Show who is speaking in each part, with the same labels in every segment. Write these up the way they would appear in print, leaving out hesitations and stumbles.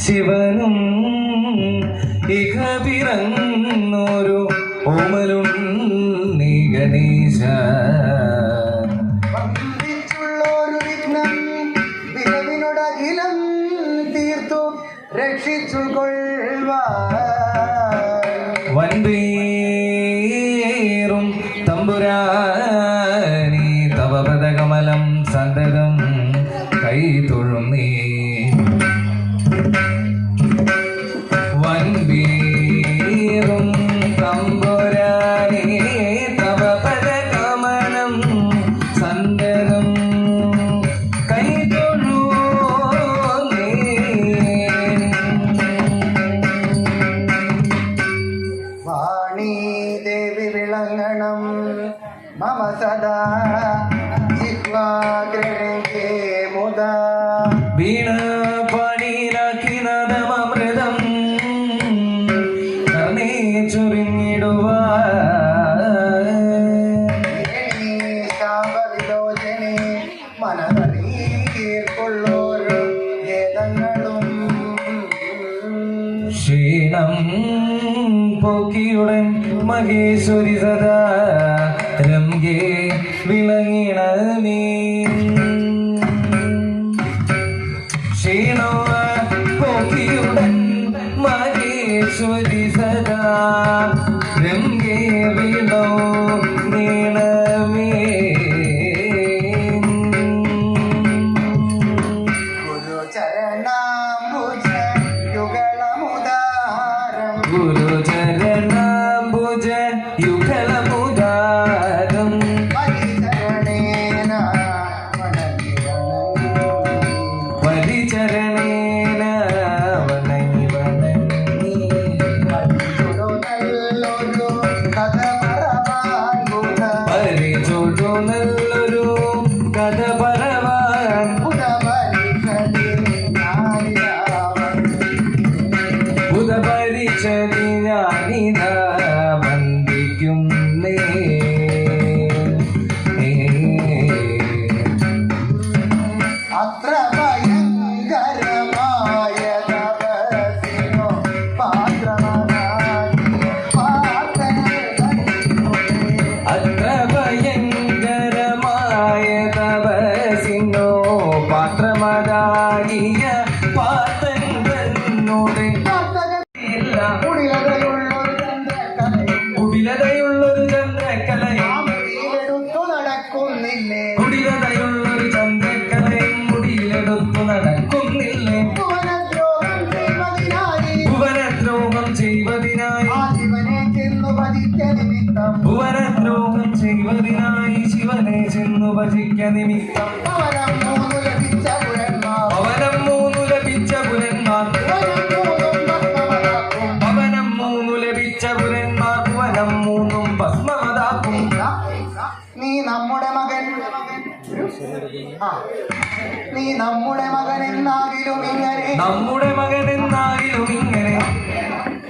Speaker 1: ശിവനും ഇഹ പിറന്നൊരു ഓമലുണ്ണി ഗണേശ.
Speaker 2: വന്ദിച്ചുള്ളൊരു വിഘ്നം വിരവിനോടഖിലം തീർത്തു രക്ഷിച്ചു
Speaker 1: വൻപേറും തമ്പുരാനി തവ പദകമലം സന്തതം കൈ തൊഴുന്നേ. വൻപേറും തമ്പുരാനി തവ പദകമലം സന്തതം കൈ തൊഴുന്നേ.
Speaker 2: വാണി ദേവി വിളങ്ങണം മമ സദാ ജിഹ്വാഗ്രഹേ മുദാ.
Speaker 1: വീണ പാടിയിലാക്കി നാദമൃതം കർണേ
Speaker 2: ചൊരിഞ്ഞിടുവാലോചനെ മനതീർക്കൊള്ളോരോ ഗേദങ്ങളും.
Speaker 1: ക്ഷീണം പോക്കിയുടൻ മഹേശ്വരി സദാ രംഗേ വിളങ്ങിണമേ. ക്ഷീണോ പോക്കിയുടൻ മഹേശ്വരി സദാ രംഗേ വിളങ്ങിണമേ.
Speaker 2: ഗുരുചരണാംബുജ യുഗളമുദാരം
Speaker 1: ഗുരുചരണാംബുജ യുഗളമുദാരം
Speaker 2: പരിചരണേന
Speaker 1: പരിചരണേന വണങ്ങി വണങ്ങി.
Speaker 2: നല്ലൊരു കഥ പറവാൻ
Speaker 1: പരിചൊടു നല്ലൊരു കഥ പറവാൻ ബുധപരിച്ചതി ഞാനിതാ വന്ദിക്കുന്നേ.
Speaker 2: അത്ര ഭയങ്കരമായ തപസ്സിനോ
Speaker 1: അത്ര ഭയങ്കരമായ തപസിനോ പാത്രമതാകിയ പാത്രൻ തന്നോട് കുടിലതയുള്ളൊരു ചന്ദ്രക്കലയും
Speaker 2: നടക്കുന്നില്ലേ
Speaker 1: കുടിലതയുള്ളൊരു ചന്ദ്രക്കലയും മുടിയിലെടുത്തു നടക്കുന്നില്ലേ. ഭുവനദ്രോഹം ചെയ്വതിനായി ഭുവനദ്രോഹം ചെയ്വതിനായി ശിവനെ ചെന്നു ഭജിക്ക നിമിത്തം
Speaker 2: അവനം മൂന്നു ലഭിച്ച പുരന്മാർ
Speaker 1: ഭവനം മൂന്നു ലഭിച്ച പുരന്മാർ ഭവനം മൂന്നു ലഭിച്ച പുരന്മാർ ഭുവനം മൂന്നും ഭസ്മമതാക്കും.
Speaker 2: നീ നമ്മുടെ മകൻ നീ നമ്മുടെ മകൻ എന്നാകിലും ഇങ്ങനെ
Speaker 1: നമ്മുടെ മകൻ എന്നാകിലും ഇങ്ങനെ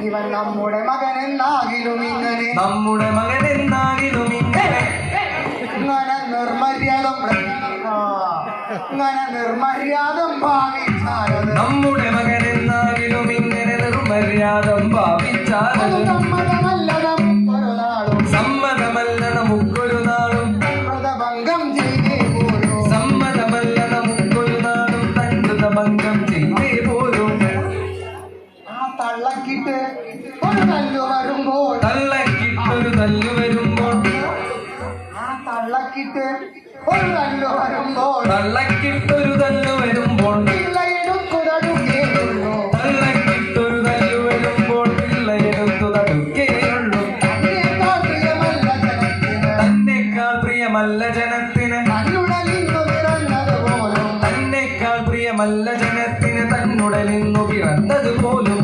Speaker 2: ഇവൻ നമ്മുടെ മകൻ എന്നാകിലും ഇങ്ങനെ
Speaker 1: നമ്മുടെ മകൻ എന്നാകിലും ഇങ്ങനെ
Speaker 2: നിർമര്യാദം ഭാവിച്ചാലത്
Speaker 1: നമ്മുടെ മകൻ എന്നാകിലും ഇങ്ങനെ നിർമര്യാദം ഭാവിച്ചാലത്
Speaker 2: സമ്മതമല്ല നമുക്കൊരു നാളും
Speaker 1: സമ്മതമല്ല നമുക്കൊരു നാളും
Speaker 2: വ്രതഭംഗം ചെയ്തേ പോലും
Speaker 1: സമ്മതമല്ല നമുക്കൊരു നാളും തൻകൃതഭംഗം ചെയ്തേ പോലും.
Speaker 2: ആ തള്ളക്കിട്ട് ഒരു തല്ലു വരുമ്പോൾ
Speaker 1: തള്ളക്കിട്ടൊരു തല്ലു വരുമ്പോൾ
Speaker 2: ആ തള്ളക്കിട്ട് ഒരു തല്ലു വരുമ്പോൾ
Speaker 1: തള്ളക്കിട്ടൊരു തല്ലു വരുമ്പോൾ
Speaker 2: പിള്ളയെടുക്കുതടുക്കേയുള്ളൂ
Speaker 1: തള്ളക്കിട്ടൊരു തല്ലു വരുമ്പോൾ പിള്ളയെടുത്തു തടുക്കേയുള്ളൂ. തന്നെക്കാൾ പ്രിയമല്ല ജനത്തിന്
Speaker 2: തന്നുടലിന്നു പിറന്നതുപോലും
Speaker 1: തന്നെക്കാൾ പ്രിയമല്ല ജനത്തിന് തന്നുടലിന്നു പിറന്നതുപോലും.